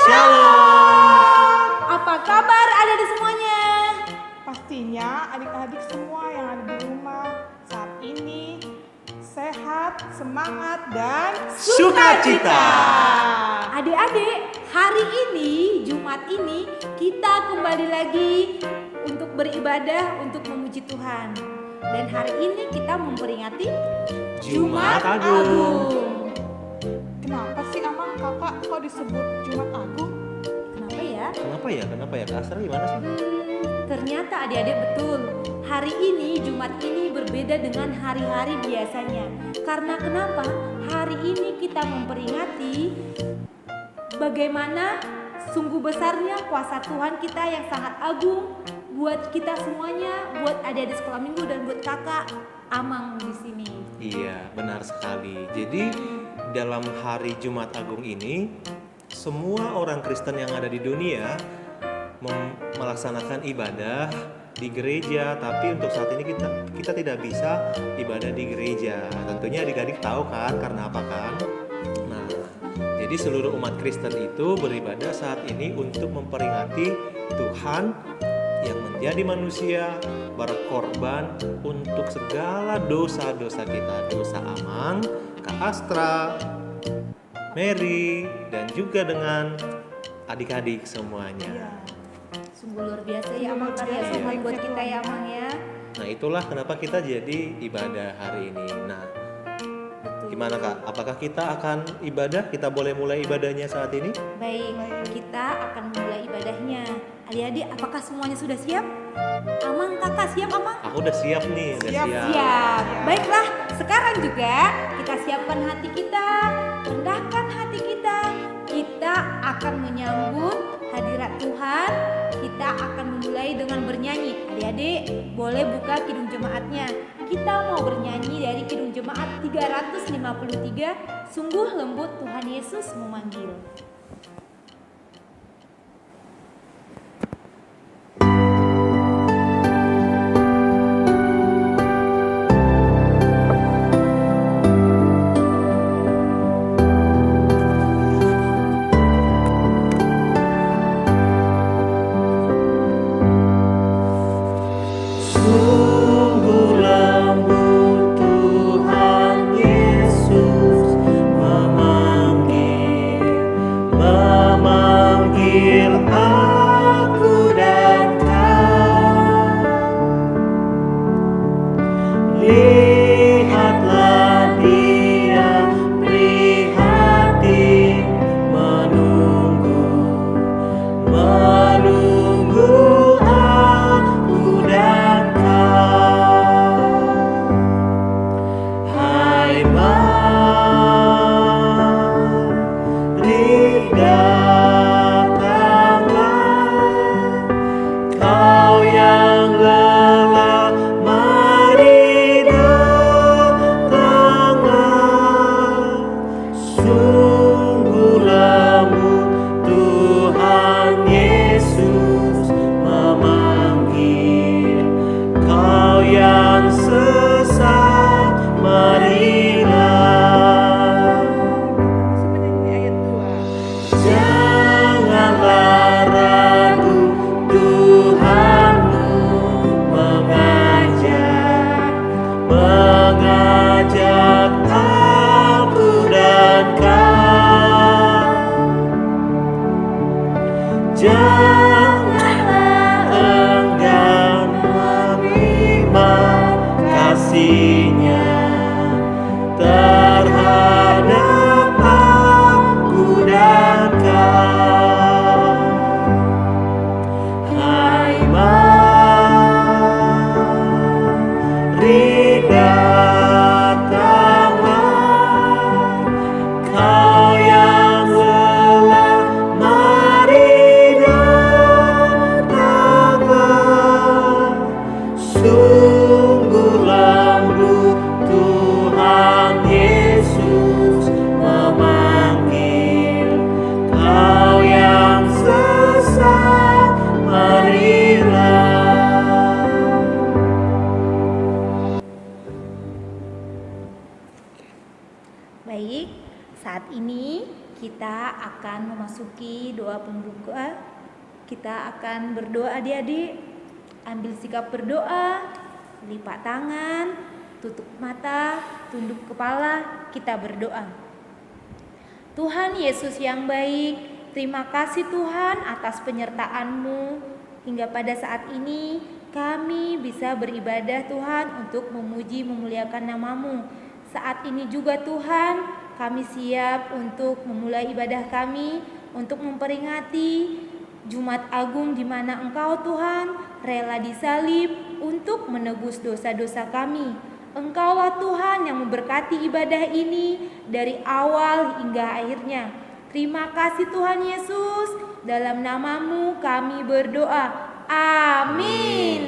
Shalom. Apa kabar adik-adik semuanya? Pastinya adik-adik semua yang ada di rumah saat ini sehat, semangat, dan Sukacita. Adik-adik, hari ini, Jumat ini, kita kembali lagi untuk beribadah, untuk memuji Tuhan. Dan hari ini kita memperingati Jumat Agung. Kenapa sih Amang kakak kok disebut Jumat Agung? Kenapa ya? Kenapa ya? Kak Astra gimana sih? Ternyata adik-adik betul. Hari ini, Jumat ini berbeda dengan hari-hari biasanya. Karena kenapa? Hari ini kita memperingati bagaimana sungguh besarnya kuasa Tuhan kita yang sangat agung buat kita semuanya, buat adik-adik sekolah minggu dan buat kakak Amang di sini. Iya, benar sekali. Jadi dalam hari Jumat Agung ini, semua orang Kristen yang ada di dunia melaksanakan ibadah di gereja. Tapi untuk saat ini kita tidak bisa ibadah di gereja. Tentunya adik-adik tahu kan karena apa kan? Nah, jadi seluruh umat Kristen itu beribadah saat ini untuk memperingati Tuhan yang menjadi manusia berkorban untuk segala dosa-dosa kita, dosa Amang, Kak Astra, Mary, dan juga dengan adik-adik semuanya. Iya. Sungguh luar biasa ya Amang, karya Iya. Tuhan buat kita ya Amang ya. Nah, itulah kenapa kita jadi ibadah hari ini. Nah, Betul. gimana Kak? Apakah kita akan ibadah? Kita boleh mulai ibadahnya saat ini? Baik, kita akan memulai ibadahnya. Adik-adik, apakah semuanya sudah siap? Amang, kakak siap Amang? Aku udah siap nih, udah Siap. siap. Siap. Baiklah, sekarang juga kita siapkan hati kita, rendahkan hati kita. Kita akan menyambut hadirat Tuhan. Kita akan memulai dengan bernyanyi. Adik-adik, boleh buka kidung jemaatnya. Kita mau bernyanyi dari kidung jemaat 353. Sungguh lembut Tuhan Yesus memanggil. Sungguh lembut Tuhan Yesus memanggil aku dan kau. Lihatlah Dia prihatin menunggu aku dan kau. Hai mari datanglah, kau yang lelah, mari datanglah. Sungguh lembut Tuhan Yesus memanggil, kau yang sesat, marilah. Sebenarnya ayat 2. Janganlah ragu, Tuhanmu mengajak aku dan kau. Janganlah enggan menerima kasih-Nya terhadap aku dan kau. Hai mari datanglah, kau yang lelah, mari datanglah. Sungguh lembut Tuhan Yesus memanggil, kau yang sesat, marilah. Baik, saat ini kita akan memasuki doa pembuka. Kita akan berdoa adik-adik. Ambil sikap berdoa, lipat tangan, tutup mata, tunduk kepala, kita berdoa. Tuhan Yesus yang baik, terima kasih Tuhan atas penyertaan-Mu. Hingga pada saat ini kami bisa beribadah Tuhan untuk memuji memuliakan nama-Mu. Saat ini juga Tuhan, kami siap untuk memulai ibadah kami, untuk memperingati Jumat Agung di mana Engkau Tuhan rela disalib untuk menebus dosa-dosa kami. Engkaulah Tuhan yang memberkati ibadah ini dari awal hingga akhirnya. Terima kasih Tuhan Yesus, dalam nama-Mu kami berdoa. Amin.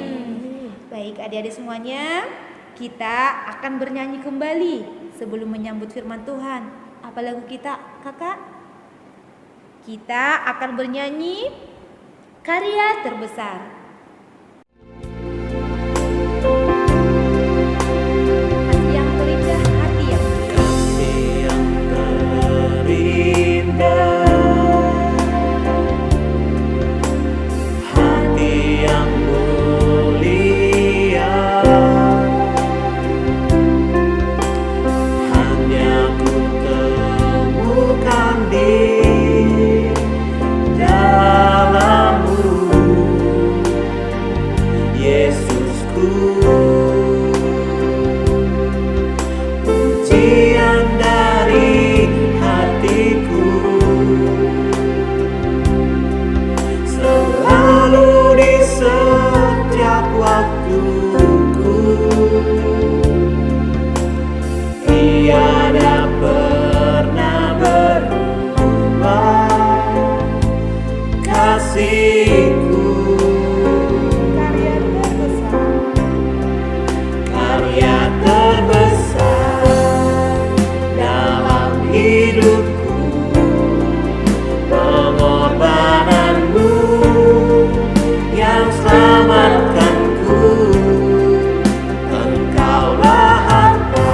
Baik adik-adik semuanya, kita akan bernyanyi kembali sebelum menyambut firman Tuhan. Apa lagu kita, kakak? Kita akan bernyanyi Karya Terbesar. Hati yang terindah, hati yang terindah, hati yang mulia, hanya ku temukan di dalammu, Yesusku. Pujian dari hatiku selalu di setiap waktuku, tiada pernah berubah kasihku. Karya terbesar, Karya terbesar dalam hidupku, pengorbananmu yang selamatkanku. Engkaulah harta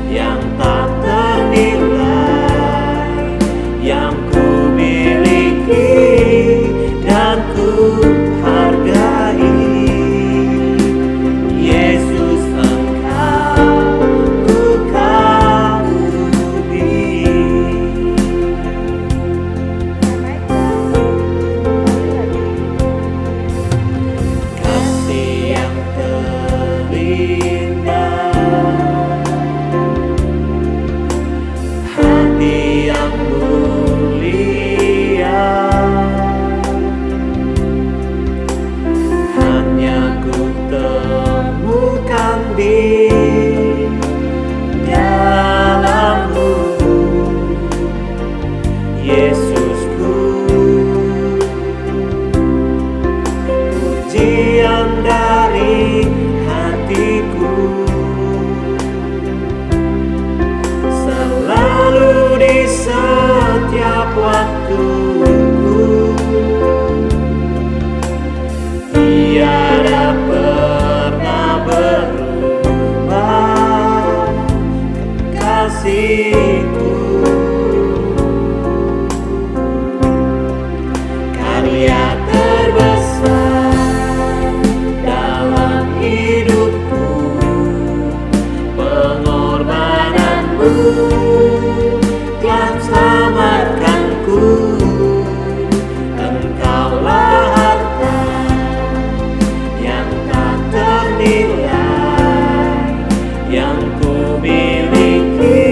yang tak ternilai, yang ku miliki dan ku hargai. Yesus, Engkau ku kagumi. Kasih yang terindah, hati yang mulia, hanya ku temukan di dalammu, Yesusku. Pujian dari hatiku selalu di setiap waktuku, tiada pernah berubah kasihku. Karya terbesar dalam hidupku, pengorbananmu yang selamatkanku. Engkaulah harta yang tak ternilai, yang ku miliki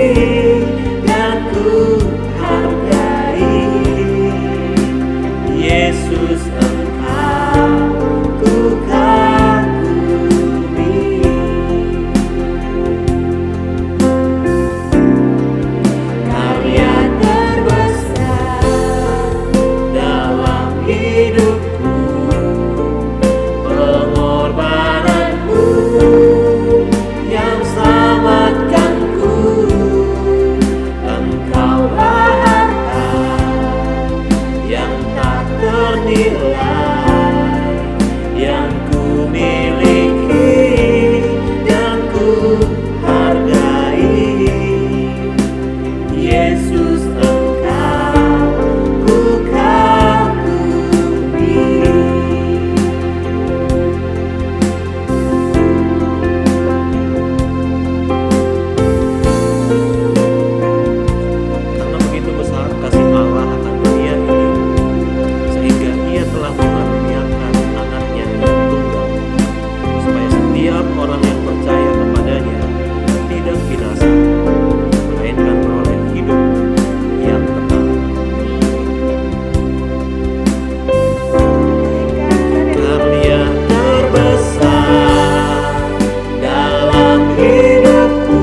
hidupku,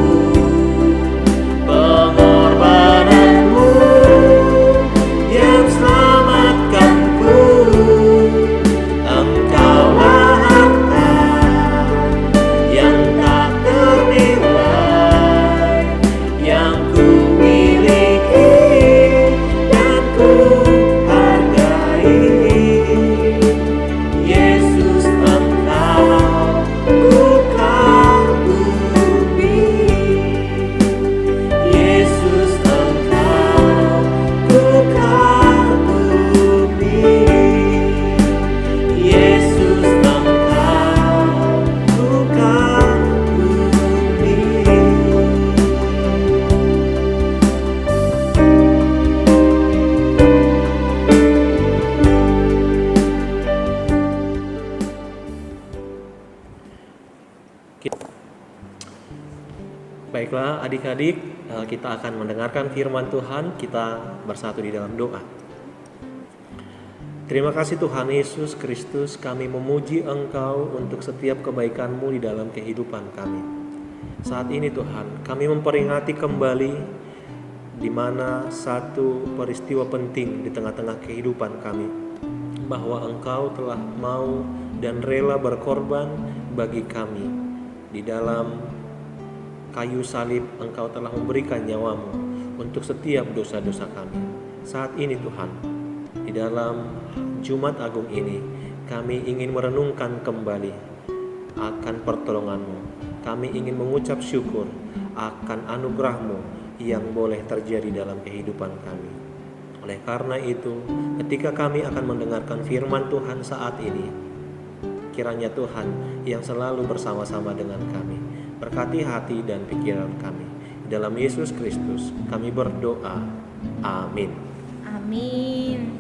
pengorbananmu yang selamatkanku. Engkaulah harta yang tak ternilai, yang ku miliki dan ku hargai. Yesus, Engkau ku kagumi. Yesus, Engkau ku kagumi. Yesus, Engkau ku kagumi. Baiklah adik-adik, kita akan mendengarkan firman Tuhan. Kita bersatu di dalam doa. Terima kasih Tuhan Yesus Kristus, kami memuji Engkau untuk setiap kebaikan-Mu di dalam kehidupan kami. Saat ini Tuhan, kami memperingati kembali di mana satu peristiwa penting di tengah-tengah kehidupan kami, bahwa Engkau telah mau dan rela berkorban bagi kami. Di dalam kayu salib Engkau telah memberikan nyawa-Mu untuk setiap dosa-dosa kami. Saat ini Tuhan, di dalam Jumat Agung ini, kami ingin merenungkan kembali akan pertolongan-Mu. Kami ingin mengucap syukur akan anugerah-Mu yang boleh terjadi dalam kehidupan kami. Oleh karena itu, ketika kami akan mendengarkan firman Tuhan saat ini, kiranya Tuhan yang selalu bersama-sama dengan kami, berkati hati dan pikiran kami. Dalam Yesus Kristus kami berdoa. Amin. Amin.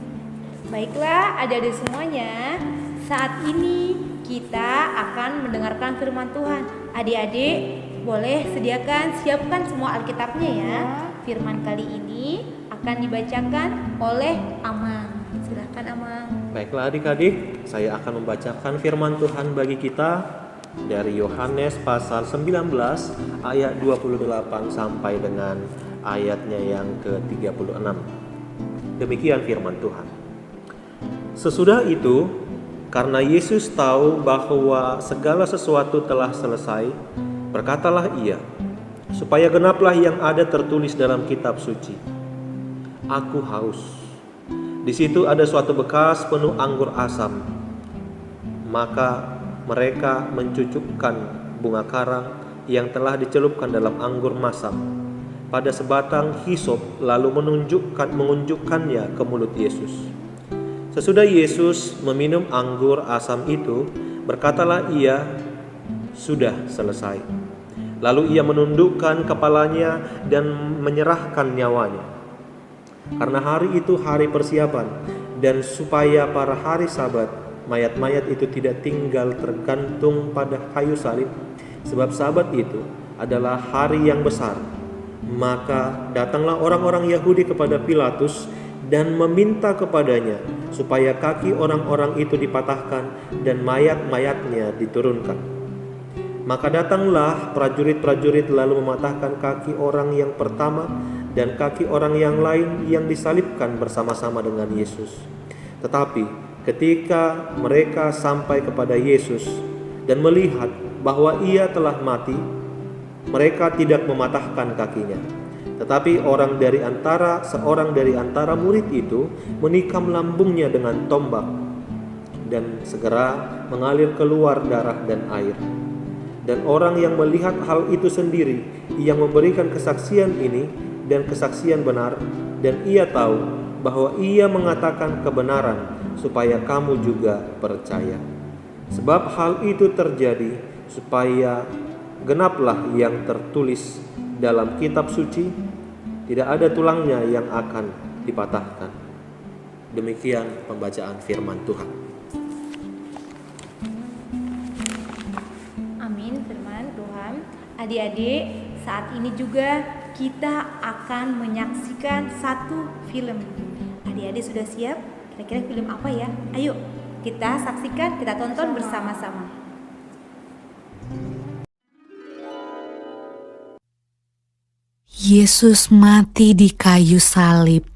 Baiklah adik-adik semuanya, saat ini kita akan mendengarkan firman Tuhan. Adik-adik boleh siapkan semua Alkitabnya ya. Firman kali ini akan dibacakan oleh Amang. Silakan Amang. Baiklah adik-adik, saya akan membacakan firman Tuhan bagi kita dari Yohanes pasal 19 ayat 28 sampai dengan ayatnya yang ke-36. Demikian firman Tuhan. Sesudah itu, karena Yesus tahu bahwa segala sesuatu telah selesai, berkatalah ia, supaya genaplah yang ada tertulis dalam kitab suci. Aku haus. Di situ ada suatu bekas penuh anggur asam. Maka mereka mencucukkan bunga karang yang telah dicelupkan dalam anggur masam pada sebatang hisop, lalu mengunjukkannya ke mulut Yesus. Sesudah Yesus meminum anggur asam itu, berkatalah ia, sudah selesai. Lalu ia menundukkan kepalanya dan menyerahkan nyawanya. Karena hari itu hari persiapan, dan supaya pada hari Sabat mayat-mayat itu tidak tinggal tergantung pada kayu salib, sebab Sabat itu adalah hari yang besar. Maka datanglah orang-orang Yahudi kepada Pilatus dan meminta kepadanya supaya kaki orang-orang itu dipatahkan dan mayat-mayatnya diturunkan. Maka datanglah prajurit-prajurit lalu mematahkan kaki orang yang pertama dan kaki orang yang lain yang disalibkan bersama-sama dengan Yesus. Tetapi ketika mereka sampai kepada Yesus dan melihat bahwa ia telah mati, mereka tidak mematahkan kakinya. Tetapi seorang dari antara murid itu menikam lambungnya dengan tombak, dan segera mengalir keluar darah dan air. Dan orang yang melihat hal itu sendiri, yang memberikan kesaksian ini dan kesaksian benar, dan ia tahu bahwa ia mengatakan kebenaran, supaya kamu juga percaya. Sebab hal itu terjadi supaya genaplah yang tertulis dalam kitab suci, tidak ada tulangnya yang akan dipatahkan. Demikian pembacaan firman Tuhan. Amin firman Tuhan. Adik-adik, saat ini juga kita akan menyaksikan satu film. Adik-adik sudah siap? Kira-kira film apa ya? Ayo kita saksikan, kita tonton bersama-sama. Yesus mati di kayu salib.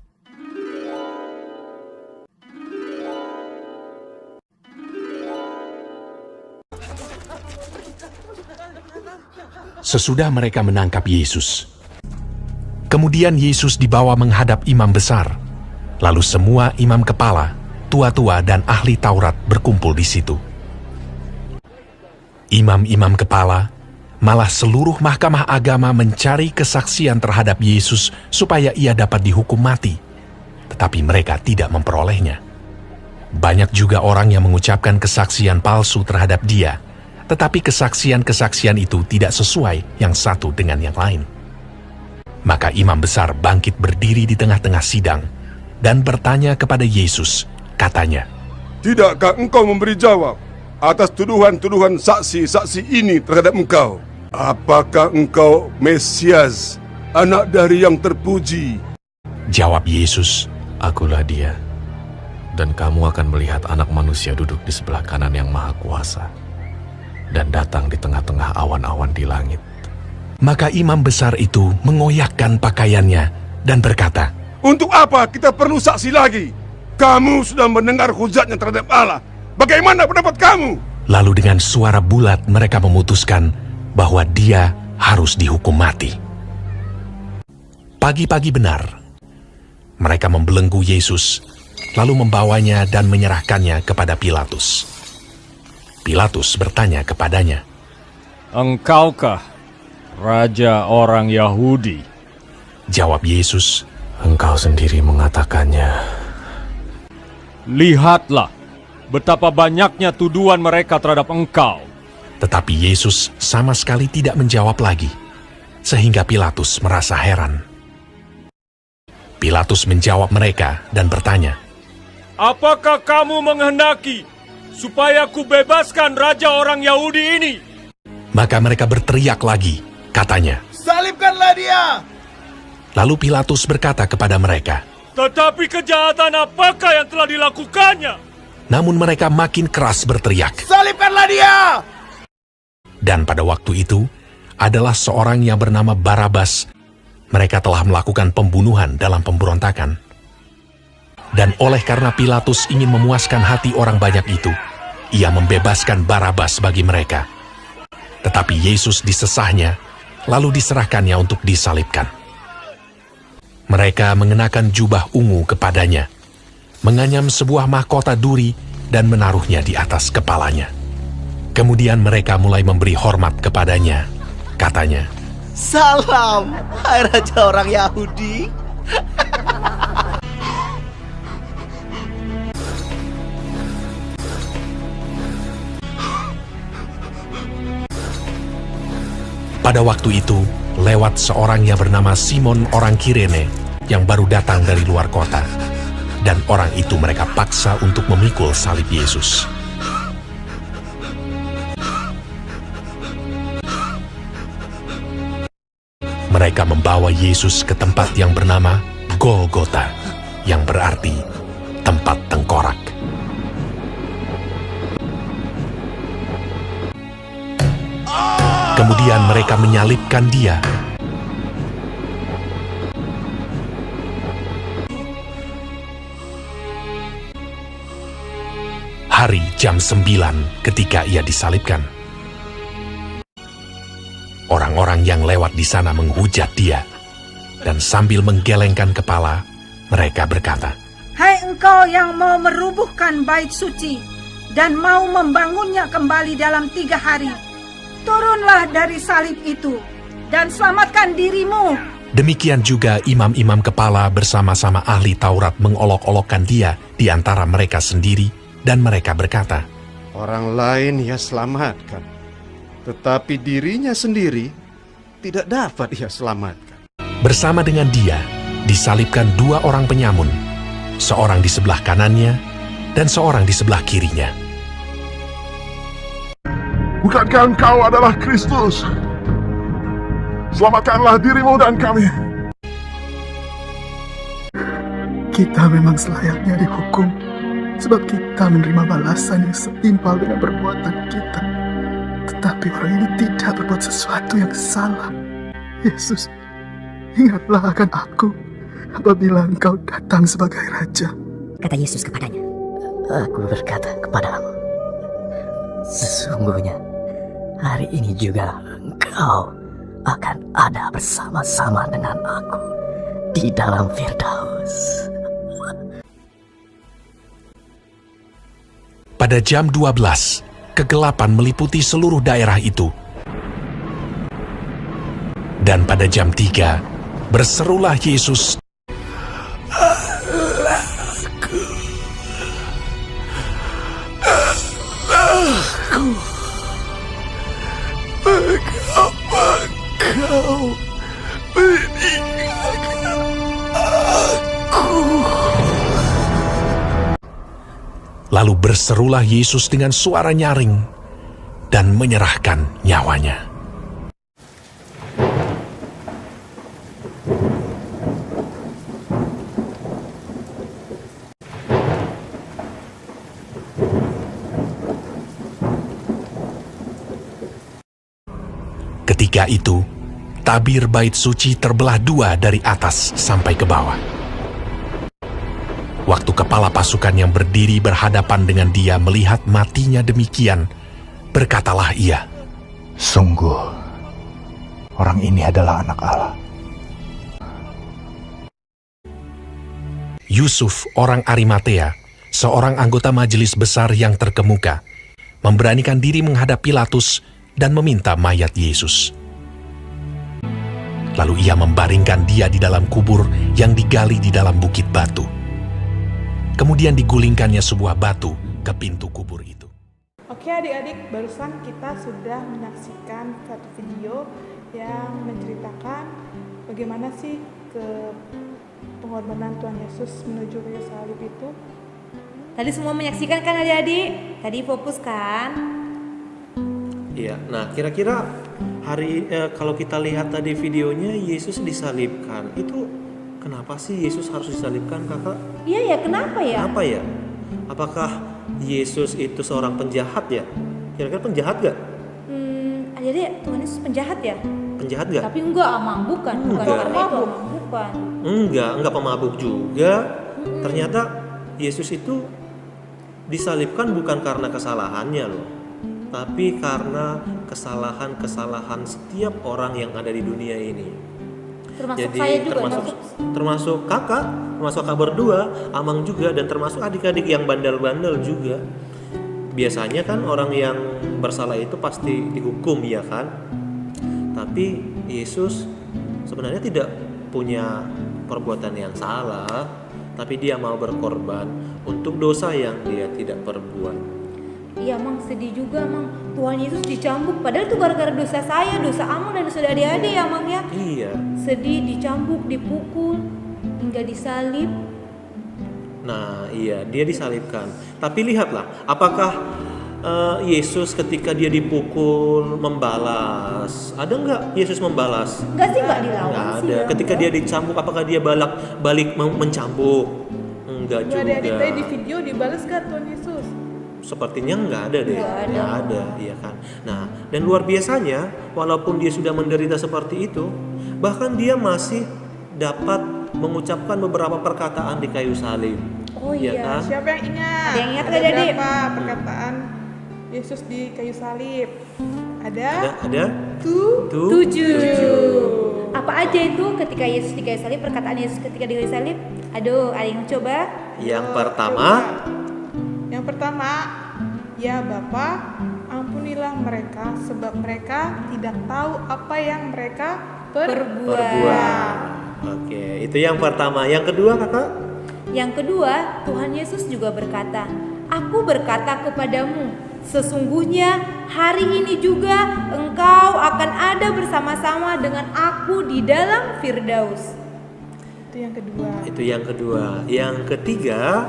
Sesudah mereka menangkap Yesus, kemudian Yesus dibawa menghadap imam besar. Lalu semua imam kepala, tua-tua dan ahli Taurat berkumpul di situ. Imam-imam kepala, malah seluruh mahkamah agama mencari kesaksian terhadap Yesus supaya ia dapat dihukum mati. Tetapi mereka tidak memperolehnya. Banyak juga orang yang mengucapkan kesaksian palsu terhadap dia, tetapi kesaksian-kesaksian itu tidak sesuai yang satu dengan yang lain. Maka imam besar bangkit berdiri di tengah-tengah sidang dan bertanya kepada Yesus, katanya, "Tidakkah engkau memberi jawab atas tuduhan-tuduhan saksi-saksi ini terhadap engkau? Apakah engkau Mesias, anak dari yang terpuji?" Jawab Yesus, Akulah dia, dan kamu akan melihat anak manusia duduk di sebelah kanan yang maha kuasa, dan datang di tengah-tengah awan-awan di langit. Maka imam besar itu mengoyakkan pakaiannya dan berkata, "Untuk apa kita perlu saksi lagi? Kamu sudah mendengar hujatnya terhadap Allah. Bagaimana pendapat kamu?" Lalu dengan suara bulat mereka memutuskan bahwa dia harus dihukum mati. Pagi-pagi benar, mereka membelenggu Yesus, lalu membawanya dan menyerahkannya kepada Pilatus. Pilatus bertanya kepadanya, "Engkaukah Raja orang Yahudi?" Jawab Yesus, Engkau sendiri mengatakannya. "Lihatlah betapa banyaknya tuduhan mereka terhadap engkau." Tetapi Yesus sama sekali tidak menjawab lagi, sehingga Pilatus merasa heran. Pilatus menjawab mereka dan bertanya, "Apakah kamu menghendaki supaya ku bebaskan Raja orang Yahudi ini?" Maka mereka berteriak lagi, katanya, "Salibkanlah dia!" Lalu Pilatus berkata kepada mereka, "Tetapi kejahatan apakah yang telah dilakukannya?" namun mereka makin keras berteriak. "Salibkanlah dia!" Dan pada waktu itu, adalah seorang yang bernama Barabas. Mereka telah melakukan pembunuhan dalam pemberontakan. Dan oleh karena Pilatus ingin memuaskan hati orang banyak itu, ia membebaskan Barabas bagi mereka. Tetapi Yesus disesahnya, lalu diserahkannya untuk disalibkan. Mereka mengenakan jubah ungu kepadanya, menganyam sebuah mahkota duri dan menaruhnya di atas kepalanya. Kemudian mereka mulai memberi hormat kepadanya. Katanya, "Salam, hai Raja orang Yahudi." Pada waktu itu, lewat seorang yang bernama Simon orang Kirene yang baru datang dari luar kota. Dan orang itu mereka paksa untuk memikul salib Yesus. Mereka membawa Yesus ke tempat yang bernama Golgota, yang berarti tempat tengkorak. Kemudian mereka menyalibkan dia. Hari jam 9 ketika ia disalibkan. Orang-orang yang lewat di sana menghujat dia, dan sambil menggelengkan kepala, mereka berkata, "Hai engkau yang mau merubuhkan bait suci dan mau membangunnya kembali dalam 3 hari, turunlah dari salib itu dan selamatkan dirimu." Demikian juga imam-imam kepala bersama-sama ahli Taurat mengolok-olokkan dia di antara mereka sendiri, dan mereka berkata, Orang lain ia selamatkan, tetapi dirinya sendiri tidak dapat ia selamatkan. Bersama dengan dia disalibkan 2 orang penyamun, seorang di sebelah kanannya dan seorang di sebelah kirinya. Bukankah engkau adalah Kristus? Selamatkanlah dirimu dan kami. Kita memang selayaknya dihukum, sebab kita menerima balasan yang setimpal dengan perbuatan kita. Tetapi orang ini tidak berbuat sesuatu yang salah. ingatlah akan aku apabila Engkau datang sebagai Raja. Kata Yesus kepadanya, Aku berkata kepadamu, sesungguhnya hari ini juga engkau akan ada bersama-sama dengan aku di dalam Firdaus. Pada jam 12, kegelapan meliputi seluruh daerah itu. Dan pada jam 3, berserulah Yesus, Mengapa kau meninggalkan aku? Lalu berserulah Yesus dengan suara nyaring dan menyerahkan nyawanya. Ketika itu, tabir bait suci terbelah dua dari atas sampai ke bawah. Waktu kepala pasukan yang berdiri berhadapan dengan dia melihat matinya demikian, berkatalah ia, Sungguh, orang ini adalah anak Allah. Yusuf, orang Arimatea, seorang anggota majelis besar yang terkemuka, memberanikan diri menghadap Pilatus dan meminta mayat Yesus. Lalu ia membaringkan dia di dalam kubur yang digali di dalam bukit batu. Kemudian digulingkannya sebuah batu ke pintu kubur itu. Oke adik-adik, barusan kita sudah menyaksikan satu video yang menceritakan bagaimana sih ke pengorbanan Tuhan Yesus menuju kayu salib itu. Tadi semua menyaksikan kan adik-adik? Tadi fokus kan? Iya, nah kira-kira kalau kita lihat tadi videonya Yesus disalibkan, itu kenapa sih Yesus harus disalibkan, kakak? Iya ya, kenapa ya? Kenapa ya? Apakah Yesus itu seorang penjahat ya? Kira-kira penjahat gak? Adik-adik, Tuhan Yesus penjahat ya? Penjahat gak? Tapi enggak, bukan karena itu bukan. Enggak pemabuk juga. Ternyata Yesus itu disalibkan bukan karena kesalahannya loh, tapi karena kesalahan-kesalahan setiap orang yang ada di dunia ini. Termasuk saya juga. Termasuk kakak berdua, Amang juga, dan termasuk adik-adik yang bandel-bandel juga. Biasanya kan orang yang bersalah itu pasti dihukum, ya kan? Tapi Yesus sebenarnya tidak punya perbuatan yang salah, tapi dia mau berkorban untuk dosa yang dia tidak perbuat. Iya, Mang, sedih juga, Mang. Tuhan Yesus dicambuk, padahal itu gara-gara dosa saya, dosa Amang dan dosa adik-adik ya, Mang ya. Iya. Sedih, dicambuk, dipukul, hingga disalib. Nah, iya, dia disalibkan. Tapi lihatlah, apakah Yesus ketika dia dipukul membalas? Ada nggak Yesus membalas? Enggak sih, nggak dilawan Nggak sih. ada. Ketika dia dicambuk, apakah dia balik mencambuk? Enggak juga. Adik-adik tadi di video dibalas gak Tuhan Yesus? Sepertinya nggak ada deh. Nggak ada, iya kan. Nah, dan luar biasanya, walaupun dia sudah menderita seperti itu, bahkan dia masih dapat mengucapkan beberapa perkataan di kayu salib. Oh iya, kan? Siapa yang ingat? Ada yang ingat Ada nggak, Adik? berapa perkataan Yesus di kayu salib? Ada? Tujuh. Apa aja itu ketika Yesus di kayu salib, perkataan Yesus ketika di kayu salib? Aduh, ada yang coba? Yang pertama, ya Bapa, ampunilah mereka sebab mereka tidak tahu apa yang mereka perbuat. Oke, itu yang pertama. Yang kedua, kakak? Yang kedua, Tuhan Yesus juga berkata, Aku berkata kepadamu, sesungguhnya hari ini juga engkau akan ada bersama-sama dengan aku di dalam Firdaus. Itu yang kedua. Yang ketiga,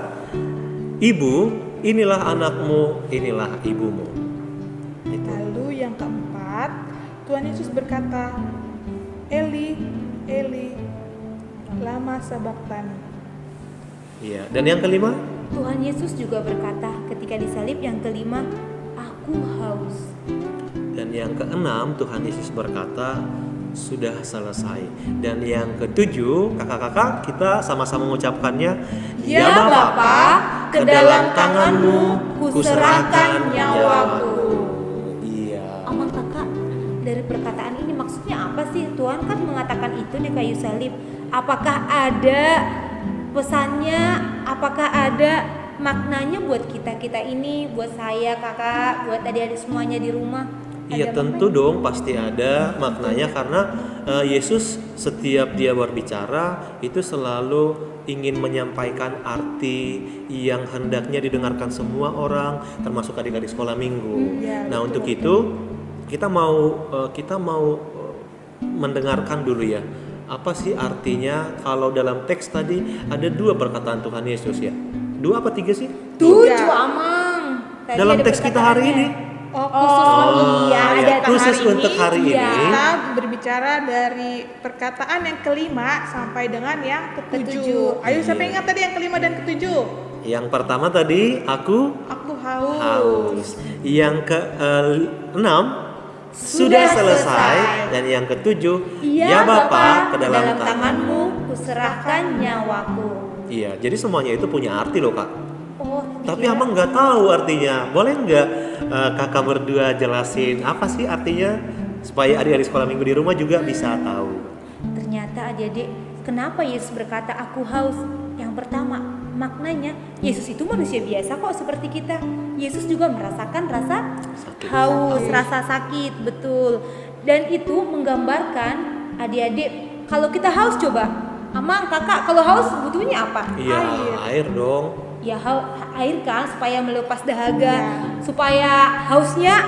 Ibu, inilah anakmu, inilah ibumu. Lalu yang keempat, Tuhan Yesus berkata, Eli, Eli, lama sabachthani. Iya. Dan yang kelima? Tuhan Yesus juga berkata ketika disalib, yang kelima, Aku haus. Dan yang keenam, Tuhan Yesus berkata, sudah selesai. Dan yang ketujuh, kakak-kakak kita sama-sama mengucapkannya, Ya Bapa, ke dalam tangan-Mu kuserahkan nyawaku. Iya. Amang kakak, dari perkataan ini maksudnya apa sih? Tuhan kan mengatakan itu di kayu salib. Apakah ada pesannya? Apakah ada maknanya buat kita ini, buat saya kakak, buat adik-adik semuanya di rumah? Iya tentu dong, pasti ada maknanya karena Yesus setiap dia berbicara itu selalu ingin menyampaikan arti yang hendaknya didengarkan semua orang, termasuk adik-adik sekolah minggu. Nah untuk itu kita mau mendengarkan dulu ya. Apa sih artinya kalau dalam teks tadi ada 2 perkataan Tuhan Yesus ya? 2 apa 3 sih? 7 Amang. Tadi dalam teks kita hari ini. Khusus untuk hari ini. Kita berbicara dari perkataan yang kelima sampai dengan yang ketujuh. Ayo siapa yang ingat tadi yang kelima dan ketujuh? Yang pertama tadi aku haus. Yang ke-6 sudah selesai. Dan yang ke-7 ya Bapa, ke dalam tangan-Mu kuserahkan nyawaku. Iya, jadi semuanya itu punya arti loh kak. Tapi Amang nggak tahu artinya. Boleh nggak kakak berdua jelasin apa sih artinya supaya adik-adik sekolah minggu di rumah juga bisa tahu. Ternyata adik-adik, kenapa Yesus berkata aku haus? Yang pertama, maknanya Yesus itu manusia biasa kok seperti kita. Yesus juga merasakan rasa haus, rasa sakit, betul. Dan itu menggambarkan adik-adik, kalau kita haus coba, Amang, kakak, kalau haus butuhnya apa? Iya, air dong. Ya air kan supaya melepas dahaga, supaya hausnya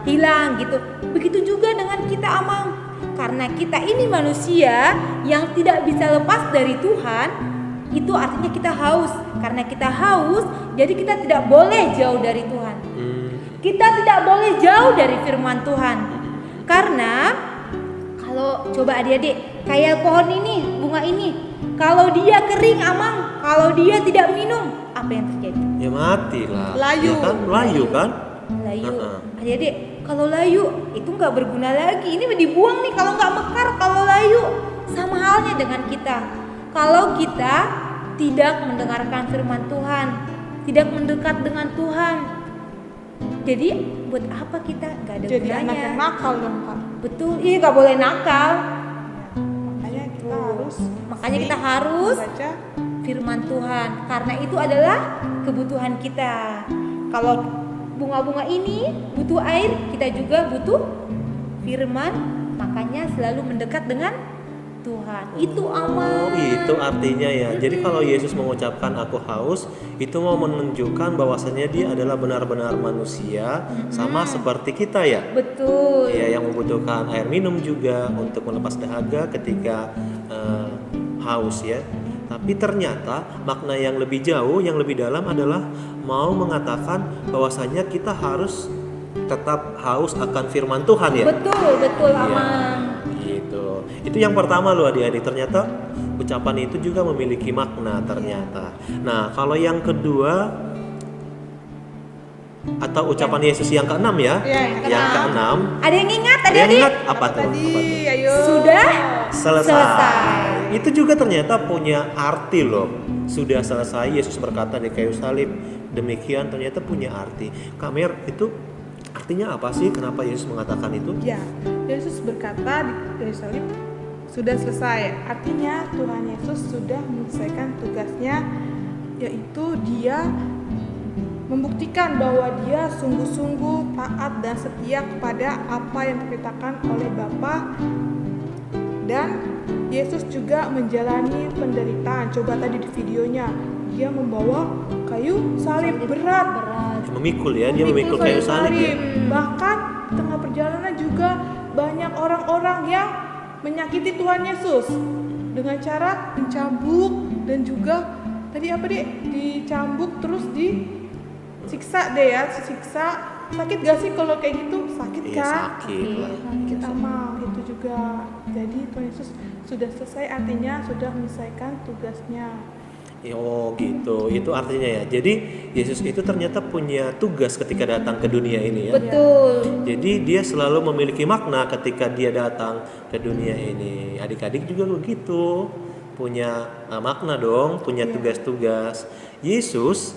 hilang gitu. Begitu juga dengan kita Amang. Karena kita ini manusia yang tidak bisa lepas dari Tuhan, itu artinya kita haus. Karena kita haus, jadi kita tidak boleh jauh dari Tuhan. Kita tidak boleh jauh dari firman Tuhan. Karena kalau coba adik-adik, kayak pohon ini, bunga ini, kalau dia kering Amang, kalau dia tidak minum, apa yang terjadi? Ya mati lah. Layu. Ya kan? Layu kan? Layu. Adik-adik, kalau layu itu nggak berguna lagi. Ini dibuang nih kalau nggak mekar, kalau layu. Sama halnya dengan kita. Kalau kita tidak mendengarkan firman Tuhan, tidak mendekat dengan Tuhan, jadi buat apa kita? Nggak ada jadi gunanya. Anak yang nakal dong kak. Betul, iya nggak boleh nakal. Makanya kita harus baca firman Tuhan, karena itu adalah kebutuhan kita. Kalau bunga-bunga ini butuh air, kita juga butuh firman, makanya selalu mendekat dengan Tuhan. Itu Amang. Itu artinya ya. Jadi kalau Yesus mengucapkan aku haus, itu mau menunjukkan bahwasannya dia adalah benar-benar manusia, sama seperti kita ya. Betul. Ya, yang membutuhkan air minum juga untuk melepas dahaga ketika haus ya. Tapi ternyata makna yang lebih jauh, yang lebih dalam adalah mau mengatakan bahwasanya kita harus tetap haus akan firman Tuhan ya. Betul Amang. Gitu. Itu yang pertama loh adik-adik, ternyata ucapan itu juga memiliki makna ternyata. Nah, kalau yang kedua atau ucapan Yesus yang ke-6 ya. Yang ke-6. Ada yang ingat adik-adik? Apa tuh? Ayo. Sudah selesai. Itu juga ternyata punya arti loh. Sudah selesai, Yesus berkata di kayu salib. Demikian ternyata punya arti. Kamer, itu artinya apa sih? Kenapa Yesus mengatakan itu? Ya, Yesus berkata di kayu salib sudah selesai. Artinya Tuhan Yesus sudah menyelesaikan tugasnya, yaitu dia membuktikan bahwa dia sungguh-sungguh taat dan setia kepada apa yang diperintahkan oleh Bapa. Dan Yesus juga menjalani penderitaan. Coba tadi di videonya, dia membawa kayu salib berat. Memikul ya, dia memikul kayu salib ya. Bahkan di tengah perjalanan juga banyak orang-orang yang menyakiti Tuhan Yesus dengan cara mencambuk dan juga tadi apa deh, dicambuk terus disiksa deh ya, disiksa. Sakit gak sih kalau kayak gitu? Sakit kan? Sakit Amang itu juga. Jadi Tuhan Yesus sudah selesai, artinya sudah menyelesaikan tugasnya. Oh gitu, itu artinya ya. Jadi Yesus itu ternyata punya tugas ketika datang ke dunia ini ya. Betul. Jadi dia selalu memiliki makna ketika dia datang ke dunia ini. Adik-adik juga begitu, punya makna dong, punya tugas-tugas. Yesus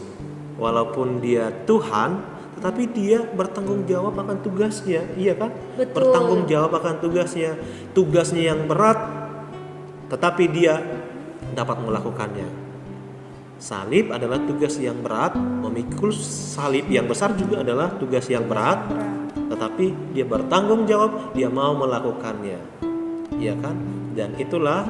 walaupun dia Tuhan, tetapi dia bertanggung jawab akan tugasnya, iya kan? Betul. Bertanggung jawab akan tugasnya yang berat, tetapi dia dapat melakukannya. Salib adalah tugas yang berat, memikul salib yang besar juga adalah tugas yang berat, tetapi dia bertanggung jawab, dia mau melakukannya, iya kan? Dan itulah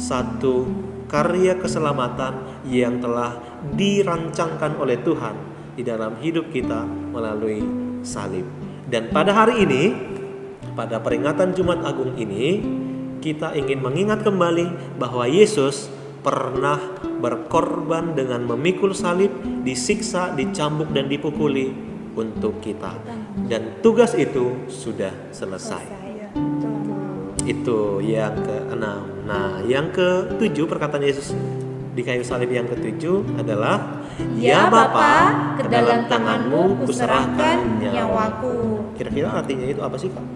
satu karya keselamatan yang telah dirancangkan oleh Tuhan di dalam hidup kita melalui salib. Dan pada hari ini, pada peringatan Jumat Agung ini, kita ingin mengingat kembali bahwa Yesus pernah berkorban dengan memikul salib, disiksa, dicambuk dan dipukuli untuk kita. Dan tugas itu sudah selesai. Itu yang ke-6. Nah, yang ke-7 perkataan Yesus di kayu salib yang ke-7 adalah, Ya Bapa, ke dalam tanganmu kuserahkan nyawaku. Kira-kira artinya itu apa sih, Kak?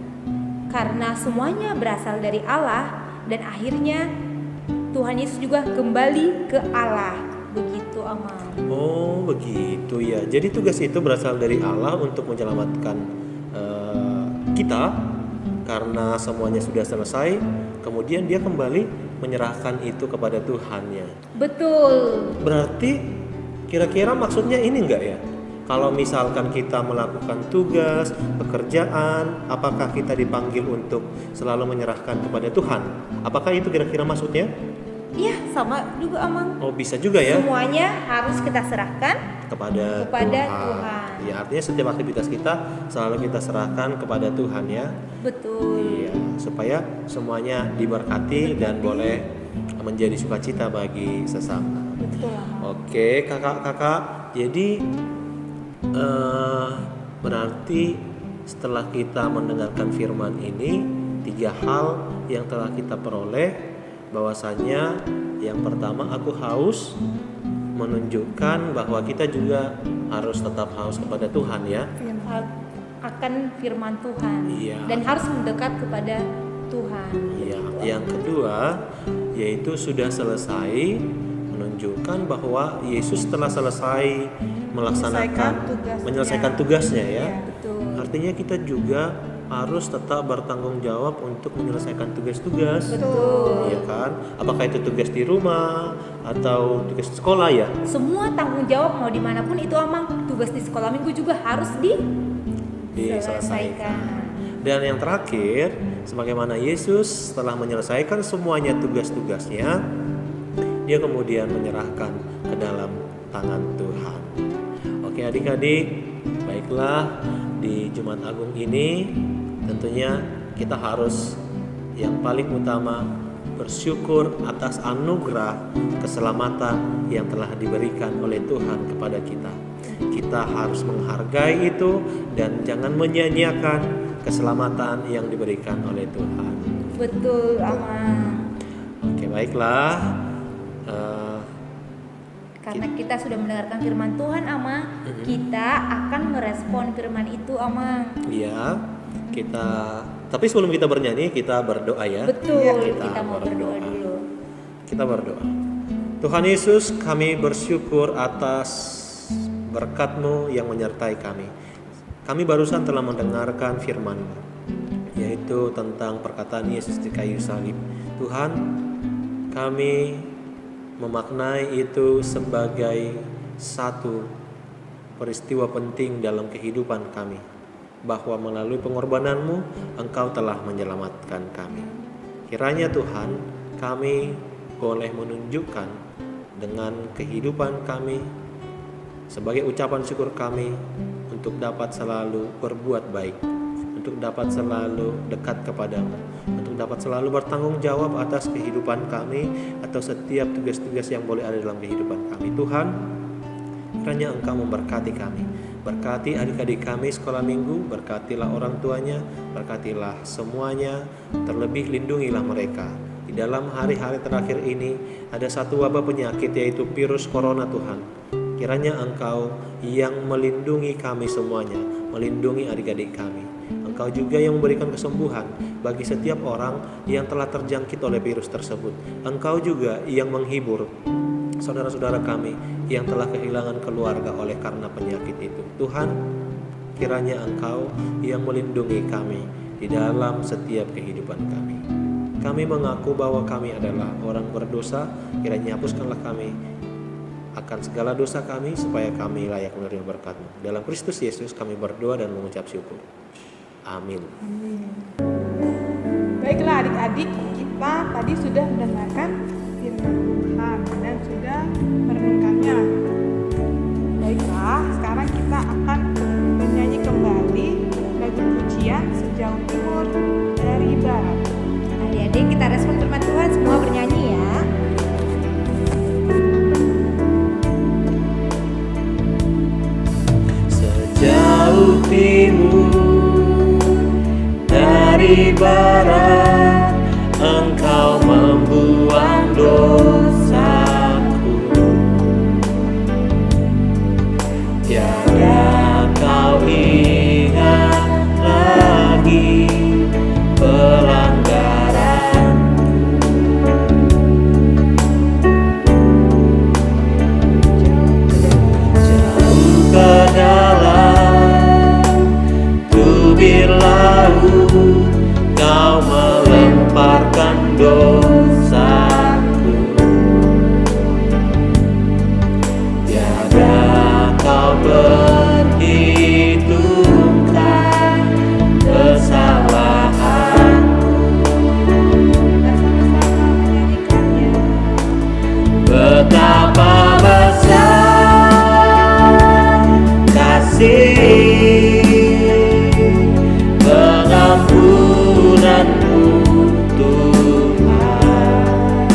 Karena semuanya berasal dari Allah dan akhirnya Tuhan Yesus juga kembali ke Allah. Begitu, Amang. Oh, begitu ya. Jadi tugas itu berasal dari Allah untuk menyelamatkan kita karena semuanya sudah selesai. Kemudian dia kembali menyerahkan itu kepada Tuhannya. Betul. Berarti kira-kira maksudnya ini enggak ya? Kalau misalkan kita melakukan tugas, pekerjaan, apakah kita dipanggil untuk selalu menyerahkan kepada Tuhan? Apakah itu kira-kira maksudnya? Iya, sama juga, Amang. Oh, bisa juga ya. Semuanya harus kita serahkan kepada Tuhan. Ya, artinya setiap aktivitas kita selalu kita serahkan kepada Tuhan ya. Betul. Iya, supaya semuanya diberkati dan boleh menjadi sukacita bagi sesama. Betul. Oke, kakak-kakak. Jadi berarti setelah kita mendengarkan firman ini, 3 hal yang telah kita peroleh. Bahwasanya yang pertama, aku haus, menunjukkan bahwa kita juga harus tetap haus kepada Tuhan ya. Akan firman Tuhan. Iya. Dan harus mendekat kepada Tuhan. Iya. Yang kedua, yaitu sudah selesai, menunjukkan bahwa Yesus telah selesai menyelesaikan tugasnya ya. Betul. Artinya kita juga harus tetap bertanggung jawab untuk menyelesaikan tugas-tugas. Betul. Iya kan? Apakah itu tugas di rumah atau tugas di sekolah ya? Semua tanggung jawab mau dimanapun itu, Amang. Tugas di sekolah minggu juga harus diselesaikan. Dan yang terakhir, sebagaimana Yesus setelah menyelesaikan semuanya tugas-tugasnya, dia kemudian menyerahkan ke dalam tangan Tuhan. Oke adik-adik, baiklah, di Jumat Agung ini tentunya kita harus yang paling utama bersyukur atas anugerah keselamatan yang telah diberikan oleh Tuhan kepada kita. Kita harus menghargai itu dan jangan menyia-nyiakan keselamatan yang diberikan oleh Tuhan. Betul, Amang. Oke, baiklah. Karena kita sudah mendengarkan firman Tuhan, Amang, kita akan merespon firman itu, Amang. Iya, tapi sebelum kita bernyanyi, kita berdoa ya. Betul, kita mau berdoa dulu. Kita berdoa. Tuhan Yesus, kami bersyukur atas berkat-Mu yang menyertai kami. Kami barusan telah mendengarkan firman-Mu, yaitu tentang perkataan Yesus di kayu salib. Tuhan, kami memaknai itu sebagai satu peristiwa penting dalam kehidupan kami, bahwa melalui pengorbanan-Mu Engkau telah menyelamatkan kami. Kiranya Tuhan, kami boleh menunjukkan dengan kehidupan kami sebagai ucapan syukur kami untuk dapat selalu berbuat baik, untuk dapat selalu dekat kepadamu, untuk dapat selalu bertanggung jawab atas kehidupan kami atau setiap tugas-tugas yang boleh ada dalam kehidupan kami. Tuhan, kiranya Engkau memberkati kami, berkati adik-adik kami sekolah minggu, berkatilah orang tuanya, berkatilah semuanya, terlebih lindungilah mereka Di dalam hari-hari terakhir ini ada satu wabah penyakit, yaitu virus corona Tuhan. Kiranya Engkau yang melindungi kami semuanya, melindungi adik-adik kami. Engkau juga yang memberikan kesembuhan bagi setiap orang yang telah terjangkit oleh virus tersebut. Engkau juga yang menghibur saudara-saudara kami yang telah kehilangan keluarga oleh karena penyakit itu. Tuhan, kiranya Engkau yang melindungi kami di dalam setiap kehidupan kami. Kami mengaku bahwa kami adalah orang berdosa. Kiranya hapuskanlah kami akan segala dosa kami, supaya kami layak menerima berkat-Mu. Dalam Kristus Yesus kami berdoa dan mengucap syukur. Amin. Baiklah adik-adik, kita tadi sudah mendengarkan firman Tuhan dan sudah merenungkannya. Baiklah, sekarang kita akan menyanyi kembali lagu pujian Sejauh Timur dari Barat. Adik-adik, kita respon firman Tuhan, semua bernyanyi ya. Sejauh timur dari barat, Engkau membuang dosaku. Tiada kau ingat lagi pelanggaranku. Jauh ke dalam tubir laut, Kau melemparkan dosaku. Tiada kau perhitungkan kesalahanku. Betapa besar kasih pengampunanmu Tuhan.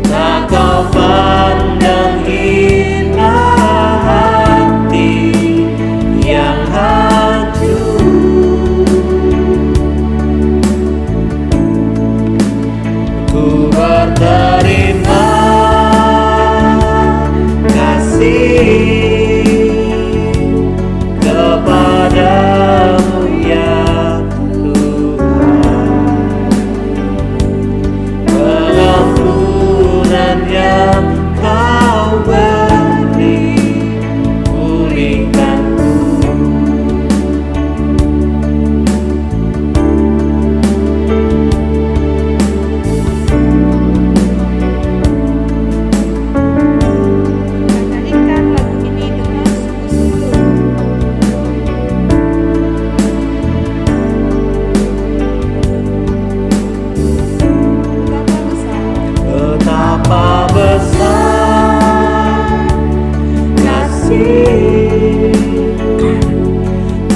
Tak kau pandang hina hati yang hancur. Ku berterima kasih kepadamu ya Tuhan. Pengampunan yang Kau beri, pulihkanku. Nyanyikan lagu ini dengan sungguh-sungguh. Betapa besar kasih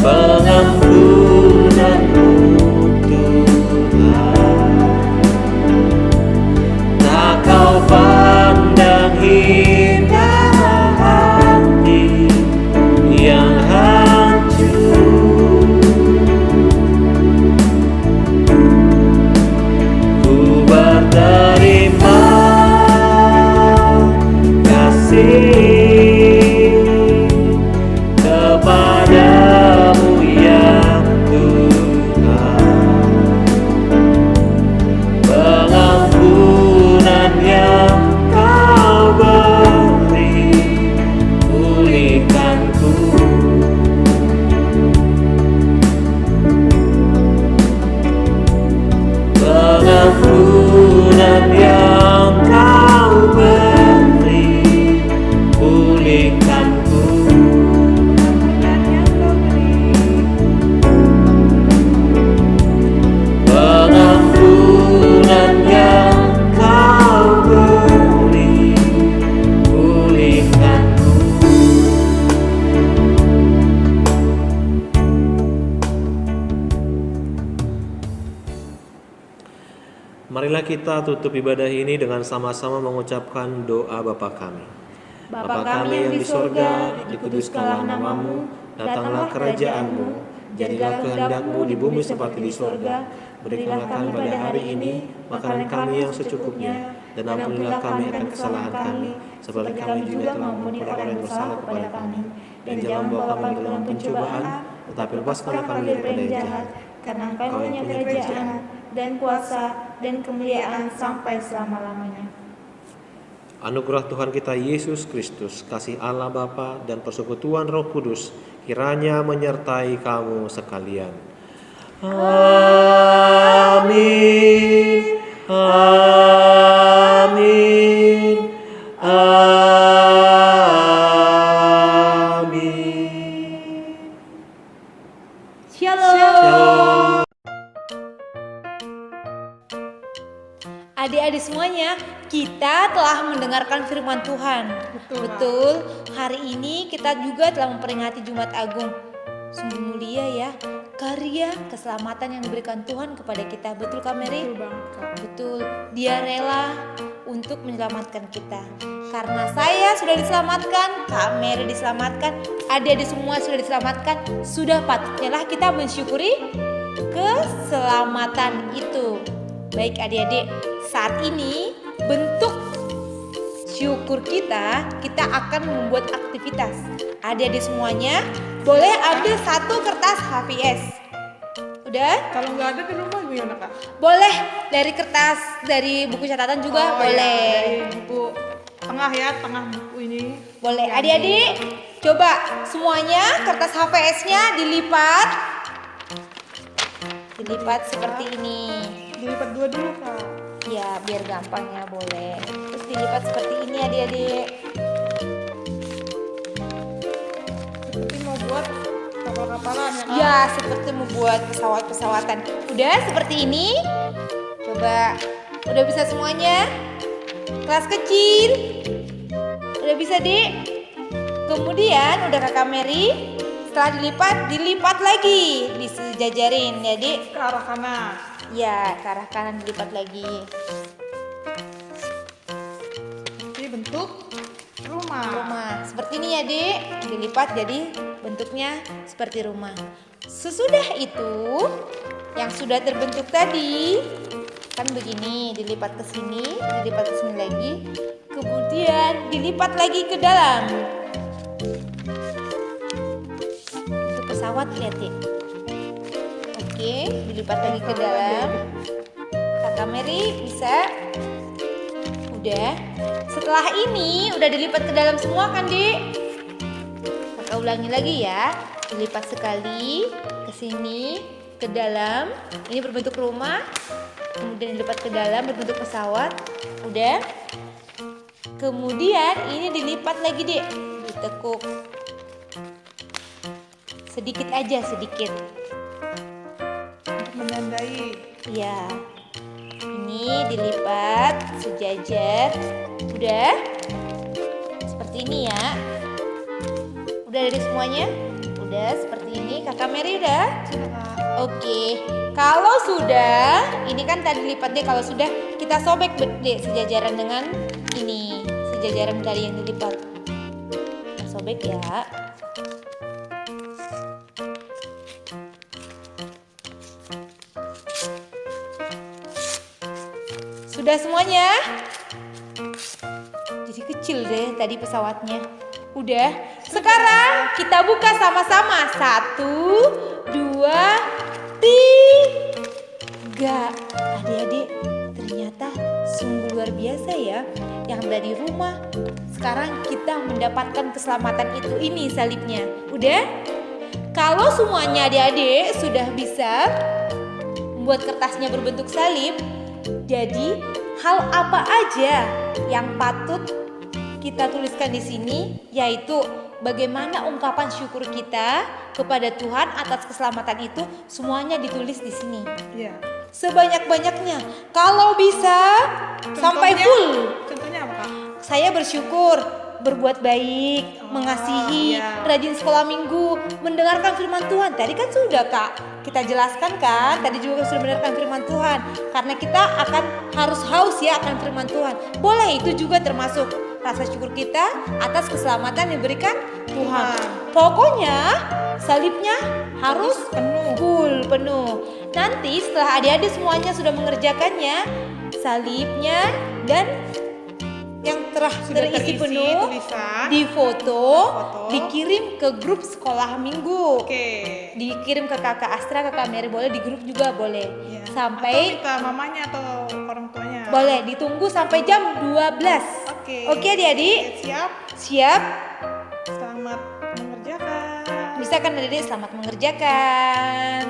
pengampunanmu Tuhan. Tak kau pandang hina hati yang hancur. Ku berterima kasih kepadamu ya Tuhan. Pengampunan yang Kau beri, pulihkanku. Pengampunan yang Kau beri, pulihkanku. Pengampunan yang Kau beri, pulihkanku. Marilah kita tutup ibadah ini dengan sama-sama mengucapkan doa Bapa kami. Bapa kami yang di sorga, dikuduskanlah namamu, datanglah kerajaan-Mu, jadilah kehendak-Mu di bumi seperti di sorga. Berikanlah kami pada hari ini makanan kami yang secukupnya, dan ampunilah kami akan kesalahan kami, seperti kami juga telah mengampuni orang yang bersalah kepada kami. Dan jangan bawa kami ke dalam pencobaan, tetapi lepaskanlah kami daripada yang jahat. Karena Engkau punya kerajaan dan kuasa dan kemuliaan sampai selama-lamanya. Anugerah Tuhan kita Yesus Kristus, kasih Allah Bapa dan persekutuan Roh Kudus kiranya menyertai kamu sekalian. Amin. Amin. Amin. Shalom. Adik-adik semuanya, kita telah mendengarkan firman Tuhan. Betul. Hari ini kita juga telah memperingati Jumat Agung. Sungguh mulia ya, karya keselamatan yang diberikan Tuhan kepada kita. Betul Kak Mary? Betul banget, Kak. Betul. Dia rela untuk menyelamatkan kita. Karena saya sudah diselamatkan, Kak Mary diselamatkan, adik-adik semua sudah diselamatkan. Sudah patutnya lah kita mensyukuri keselamatan itu. Baik adik-adik, saat ini bentuk syukur kita akan membuat aktivitas. Adik-adik semuanya boleh ambil satu kertas HVS. Udah? Kalau nggak ada di rumah gimana Kak? Boleh dari kertas, dari buku catatan juga boleh. Ya, dari buku tengah ya, tengah buku ini. Boleh. Adik-adik, coba semuanya kertas HVS-nya dilipat. Dilipat seperti ini. Dilipat dua dulu Kak. Ya, biar gampang ya, boleh. Terus dilipat seperti ini adik-adik. Seperti mau buat kapal-kapalan ya Kak? Ya, seperti membuat pesawat-pesawatan. Udah seperti ini. Coba, udah bisa semuanya? Kelas kecil. Udah bisa, Dik? Kemudian udah Kakak Mary. Setelah dilipat lagi, disejajarin ya, Dik. Ke arah kanan. Ya, ke arah kanan dilipat lagi. Ini bentuk rumah. Seperti ini ya, Dik. Dilipat jadi bentuknya seperti rumah. Sesudah itu, yang sudah terbentuk tadi kan begini, dilipat ke sini, dilipat ke sini lagi, kemudian dilipat lagi ke dalam. Untuk pesawat lihat, Dik. Oke, dilipat lagi ke dalam. Kakak Mary bisa? Udah. Setelah ini udah dilipat ke dalam semua kan, Dik? Kakak ulangi lagi ya. Dilipat sekali ke sini, ke dalam. Ini berbentuk rumah. Kemudian dilipat ke dalam berbentuk pesawat. Udah. Kemudian ini dilipat lagi, Dik. Ditekuk. Sedikit aja, sedikit. Menandai. Ya, ini dilipat sejajar. Udah seperti ini ya. Udah dari semuanya? Udah seperti ini. Kakak Mary udah? Oke, kalau sudah, ini kan tadi lipatnya. Kalau sudah, kita sobek deh sejajaran dengan ini, sejajaran tadi yang dilipat. Kita sobek ya. Sudah semuanya? Jadi kecil deh tadi pesawatnya. Udah. Sekarang kita buka sama-sama. 1, 2, 3. Adik-adik, ternyata sungguh luar biasa ya. Yang dari rumah, sekarang kita mendapatkan keselamatan itu. Ini salibnya. Udah? Kalau semuanya adik-adik sudah bisa membuat kertasnya berbentuk salib, jadi hal apa aja yang patut kita tuliskan di sini, yaitu bagaimana ungkapan syukur kita kepada Tuhan atas keselamatan itu, semuanya ditulis di sini. Iya. Sebanyak-banyaknya. Kalau bisa sampai full. Contohnya apa, Kak? Saya bersyukur, berbuat baik, mengasihi, rajin sekolah minggu, mendengarkan firman Tuhan. Tadi kan sudah Kak kita jelaskan kan, tadi juga sudah mendengarkan firman Tuhan. Karena kita akan harus haus ya akan firman Tuhan. Boleh, itu juga termasuk rasa syukur kita atas keselamatan yang diberikan Tuhan. Pokoknya salibnya harus penuh. Nanti setelah adik-adik semuanya sudah mengerjakannya, salibnya dan yang terisi penuh difoto, dikirim ke grup sekolah minggu. Dikirim ke kakak Astra, kakak Mary, boleh di grup juga boleh. Sampai atau minta mamanya atau orang tuanya. Boleh, ditunggu sampai jam 12. Oke adik-adik? Siap? Selamat mengerjakan. Bisa kan adik-adik? Selamat mengerjakan.